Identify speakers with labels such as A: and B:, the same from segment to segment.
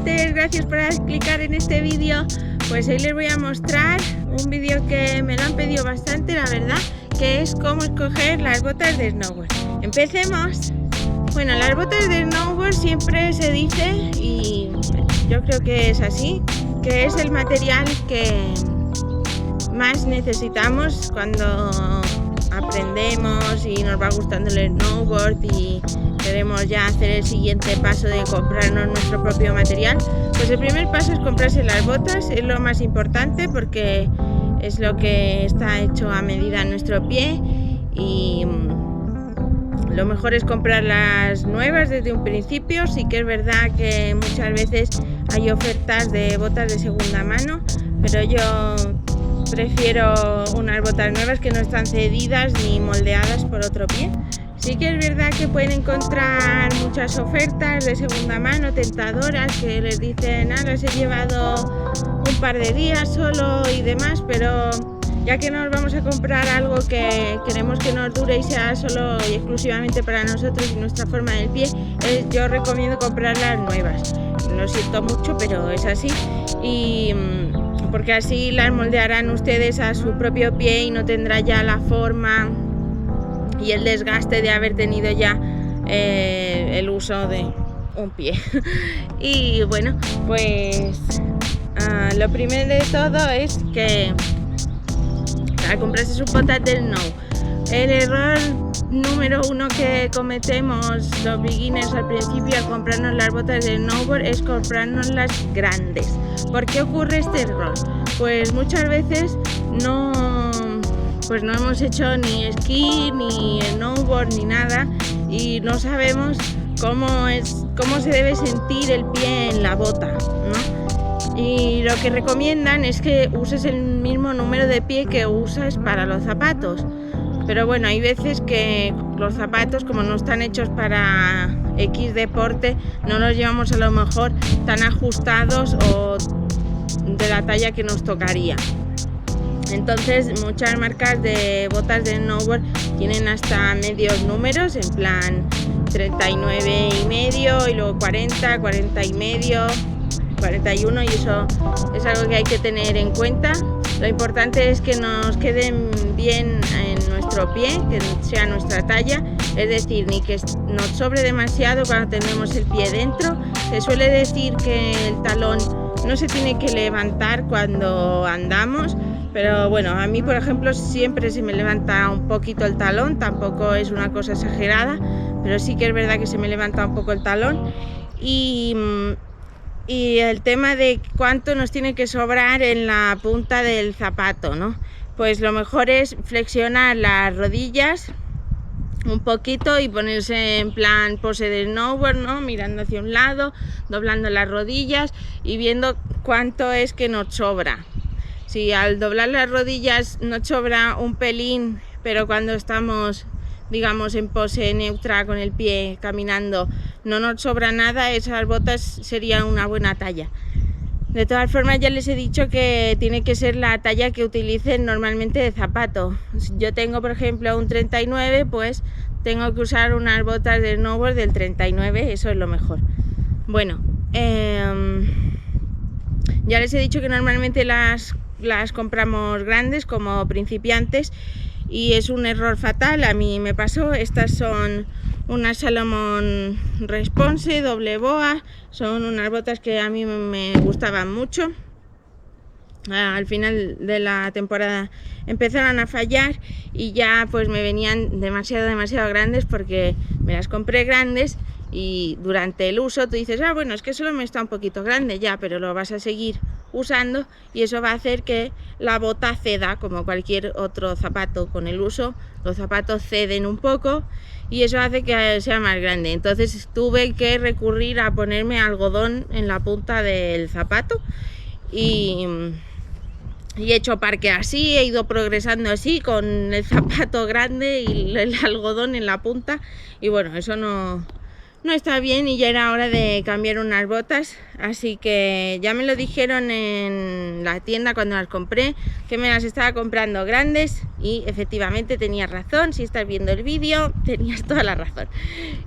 A: Zapater, gracias por clicar en este vídeo. Pues hoy les voy a mostrar un vídeo que me lo han pedido bastante, la verdad, que es cómo escoger las botas de snowboard. Empecemos. Bueno, las botas de snowboard siempre se dice, y yo creo que es así, que es el material que más necesitamos cuando aprendemos y nos va gustando el snowboard y queremos ya hacer el siguiente paso de comprarnos nuestro propio material. Pues el primer paso es comprarse las botas, es lo más importante porque es lo que está hecho a medida en nuestro pie, y lo mejor es comprar las nuevas desde un principio. Sí que es verdad que muchas veces hay ofertas de botas de segunda mano, pero yo prefiero unas botas nuevas que no están cedidas ni moldeadas por otro pie. Sí que es verdad que pueden encontrar muchas ofertas de segunda mano tentadoras que les dicen, las he llevado un par de días solo y demás, pero ya que nos vamos a comprar algo que queremos que nos dure y sea solo y exclusivamente para nosotros y nuestra forma del pie, yo recomiendo comprar las nuevas. Lo siento mucho, pero es así, y porque así las moldearán ustedes a su propio pie y no tendrá ya la forma y el desgaste de haber tenido ya el uso de un pie. Y bueno, pues lo primero de todo es que para comprarse sus botas de snow, el error número uno que cometemos los beginners al principio al comprarnos las botas de snowboard es comprarnos las grandes. ¿Por qué ocurre este error? Pues muchas veces no hemos hecho ni esquí, ni snowboard, ni nada, y no sabemos cómo se debe sentir el pie en la bota, ¿no? Y lo que recomiendan es que uses el mismo número de pie que usas para los zapatos. Pero bueno, hay veces que los zapatos, como no están hechos para X deporte, no los llevamos a lo mejor tan ajustados o de la talla que nos tocaría. Entonces muchas marcas de botas de snowboard tienen hasta medios números, en plan 39 y medio, y luego 40, 40 y medio, 41, y eso es algo que hay que tener en cuenta. Lo importante es que nos queden bien en nuestro pie, que sea nuestra talla, es decir, ni que nos sobre demasiado cuando tenemos el pie dentro. Se suele decir que el talón no se tiene que levantar cuando andamos, pero bueno, a mí por ejemplo siempre se me levanta un poquito el talón, tampoco es una cosa exagerada, pero sí que es verdad que se me levanta un poco el talón. Y el tema de cuánto nos tiene que sobrar en la punta del zapato, ¿no? Pues lo mejor es flexionar las rodillas un poquito y ponerse en plan pose de snowboard, ¿no? Mirando hacia un lado, doblando las rodillas y viendo cuánto es que nos sobra. Si al doblar las rodillas nos sobra un pelín, pero cuando estamos, digamos, en pose neutra con el pie caminando no nos sobra nada, esas botas serían una buena talla. De todas formas, ya les he dicho que tiene que ser la talla que utilicen normalmente de zapato. Si yo tengo, por ejemplo, un 39, pues tengo que usar unas botas de snowboard del 39, eso es lo mejor. Bueno, ya les he dicho que normalmente las compramos grandes como principiantes, y es un error fatal. A mí me pasó. Estas son unas Salomon Response doble boa, son unas botas que a mí me gustaban mucho. Al final de la temporada empezaron a fallar y ya pues me venían demasiado grandes, porque me las compré grandes y durante el uso tú dices, bueno, es que solo me está un poquito grande ya, pero lo vas a seguir usando y eso va a hacer que la bota ceda, como cualquier otro zapato. Con el uso los zapatos ceden un poco y eso hace que sea más grande. Entonces tuve que recurrir a ponerme algodón en la punta del zapato y he hecho parque así, he ido progresando así con el zapato grande y el algodón en la punta, y bueno, eso no está bien y ya era hora de cambiar unas botas. Así que ya me lo dijeron en la tienda cuando las compré, que me las estaba comprando grandes, y efectivamente tenías razón. Si estás viendo el vídeo, tenías toda la razón.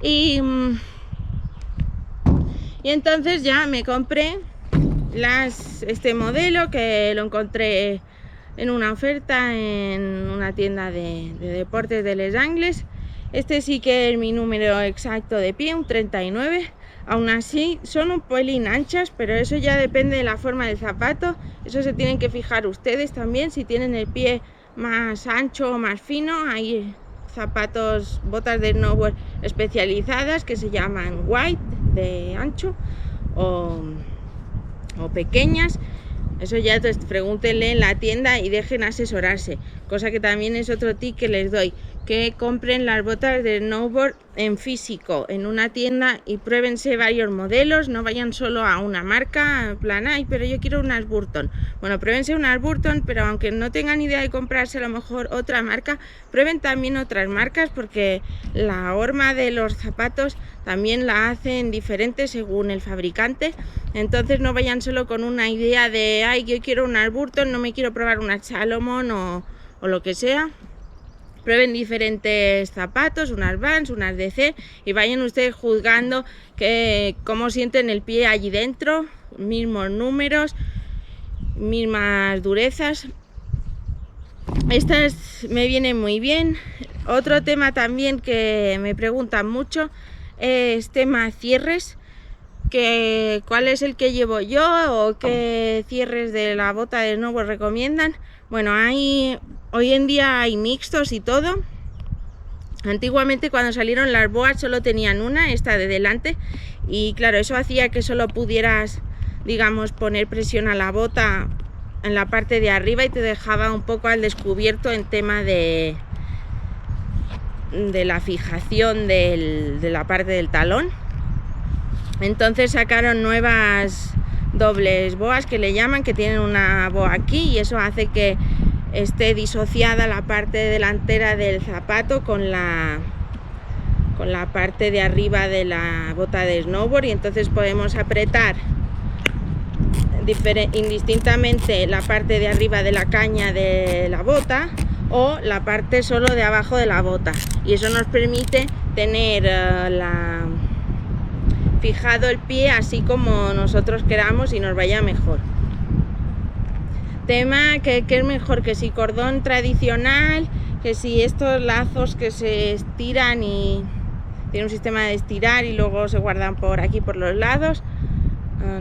A: Y Y entonces ya me compré este modelo, que lo encontré en una oferta en una tienda de deportes de Les Angles. Este sí que es mi número exacto de pie, un 39. Aún así son un pelín anchas, pero eso ya depende de la forma del zapato. Eso se tienen que fijar ustedes también, si tienen el pie más ancho o más fino. Hay zapatos, botas de snowboard especializadas que se llaman wide, de ancho, o pequeñas. Eso ya, entonces pregúntenle en la tienda y dejen asesorarse. Cosa que también es otro tip que les doy, que compren las botas de snowboard en físico, en una tienda, y pruébense varios modelos. No vayan solo a una marca, en plan, ay, pero yo quiero unas Burton. Bueno, pruébense unas Burton, pero aunque no tengan idea de comprarse a lo mejor otra marca, prueben también otras marcas, porque la horma de los zapatos también la hacen diferente según el fabricante. Entonces no vayan solo con una idea de, ay, yo quiero unas Burton, no me quiero probar unas Salomon o lo que sea. Prueben diferentes zapatos, unas Vans, unas DC, y vayan ustedes juzgando cómo sienten el pie allí dentro, mismos números, mismas durezas. Estas me vienen muy bien. Otro tema también que me preguntan mucho es tema cierres, cuál es el que llevo yo o qué cierres de la bota de snowboard recomiendan. Bueno, hoy en día hay mixtos y todo. Antiguamente, cuando salieron las boas, solo tenían una, esta de delante, y claro, eso hacía que solo pudieras, digamos, poner presión a la bota en la parte de arriba y te dejaba un poco al descubierto en tema de la fijación de la parte del talón. Entonces sacaron nuevas dobles boas que le llaman, que tienen una boa aquí, y eso hace que esté disociada la parte delantera del zapato con la parte de arriba de la bota de snowboard, y entonces podemos apretar indistintamente la parte de arriba de la caña de la bota o la parte solo de abajo de la bota, y eso nos permite tener fijado el pie así como nosotros queramos y nos vaya mejor. Tema que es mejor, que si cordón tradicional, que si estos lazos que se estiran y tiene un sistema de estirar y luego se guardan por aquí por los lados,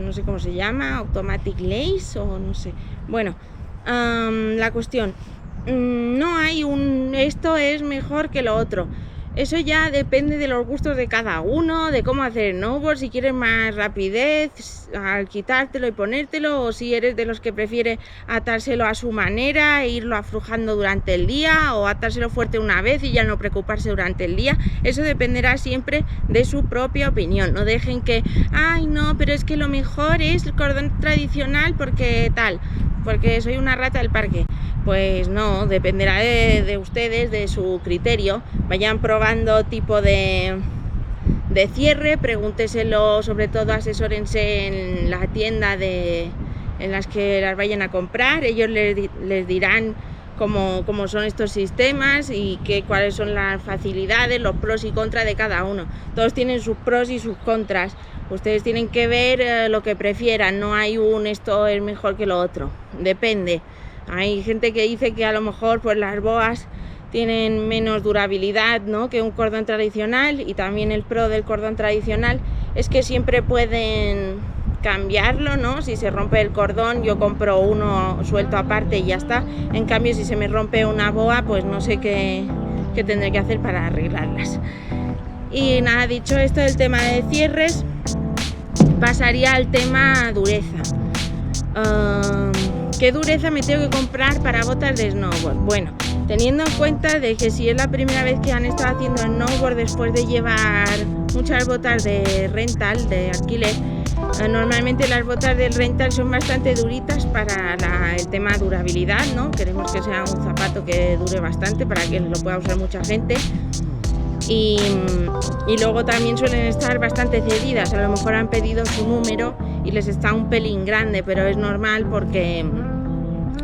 A: no sé cómo se llama, automatic lace o no sé. Bueno, la cuestión, no hay esto es mejor que lo otro. Eso ya depende de los gustos de cada uno, de cómo hacer snowboard, si quieres más rapidez al quitártelo y ponértelo, o si eres de los que prefiere atárselo a su manera e irlo aflojando durante el día, o atárselo fuerte una vez y ya no preocuparse durante el día. Eso dependerá siempre de su propia opinión. No dejen que, ay no, pero es que lo mejor es el cordón tradicional porque tal, porque soy una rata del parque. Pues no, dependerá de ustedes, de su criterio. Vayan probando tipo de cierre, pregúnteselo, sobre todo asesórense en la tienda en las que las vayan a comprar. Ellos les dirán cómo son estos sistemas y cuáles son las facilidades, los pros y contras de cada uno. Todos tienen sus pros y sus contras. Ustedes tienen que ver lo que prefieran. No hay esto es mejor que lo otro. Depende. Hay gente que dice que a lo mejor pues las boas tienen menos durabilidad, ¿no?, que un cordón tradicional, y también el pro del cordón tradicional es que siempre pueden cambiarlo, ¿no? Si se rompe el cordón, yo compro uno suelto aparte y ya está. En cambio, si se me rompe una boa, pues no sé qué tendré que hacer para arreglarlas. Y nada, dicho esto del tema de cierres, pasaría al tema dureza. ¿Qué dureza me tengo que comprar para botas de snowboard? Bueno, teniendo en cuenta de que si es la primera vez que han estado haciendo snowboard después de llevar muchas botas de rental, de alquiler, normalmente las botas del rental son bastante duritas para el tema durabilidad, ¿no? Queremos que sea un zapato que dure bastante para que lo pueda usar mucha gente. Y luego también suelen estar bastante cedidas. A lo mejor han pedido su número y les está un pelín grande, pero es normal porque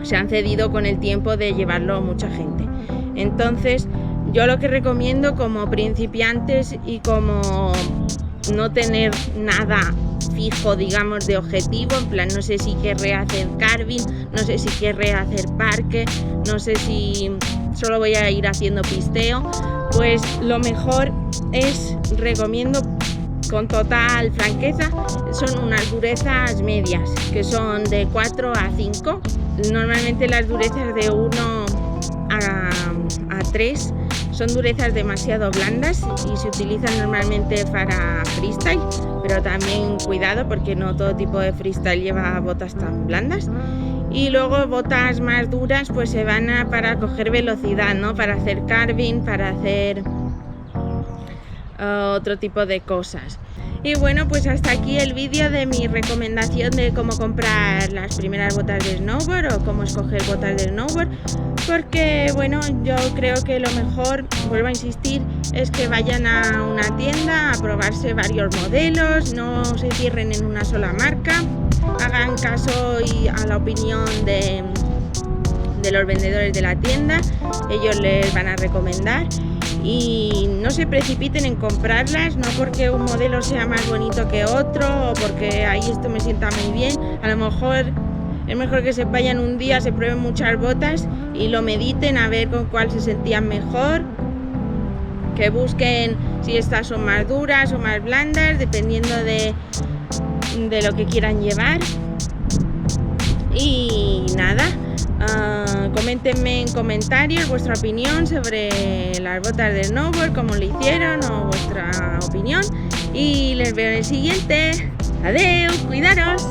A: se han cedido con el tiempo de llevarlo mucha gente. Entonces, yo lo que recomiendo como principiantes y como no tener nada fijo, digamos, de objetivo, en plan, no sé si querré hacer carving, no sé si querré hacer parque, no sé si solo voy a ir haciendo pisteo, pues lo mejor es, recomiendo con total franqueza, son unas durezas medias, que son de 4 a 5. Normalmente las durezas de 1 a 3 son durezas demasiado blandas y se utilizan normalmente para freestyle, pero también cuidado porque no todo tipo de freestyle lleva botas tan blandas. Y luego botas más duras pues se van para coger velocidad, ¿no? Para hacer carving, para hacer otro tipo de cosas. Y bueno, pues hasta aquí el vídeo de mi recomendación de cómo comprar las primeras botas de snowboard o cómo escoger botas de snowboard, porque bueno, yo creo que lo mejor, vuelvo a insistir, es que vayan a una tienda a probarse varios modelos, no se cierren en una sola marca, hagan caso a la opinión de los vendedores de la tienda, ellos les van a recomendar. Y no se precipiten en comprarlas, no porque un modelo sea más bonito que otro o porque ahí esto me sienta muy bien. A lo mejor es mejor que se vayan un día, se prueben muchas botas y lo mediten a ver con cuál se sentían mejor, que busquen si estas son más duras o más blandas, dependiendo de lo que quieran llevar. Y nada, coméntenme en comentarios vuestra opinión sobre las botas de snowboard, cómo lo hicieron o vuestra opinión, y les veo en el siguiente. Adiós, cuidaros.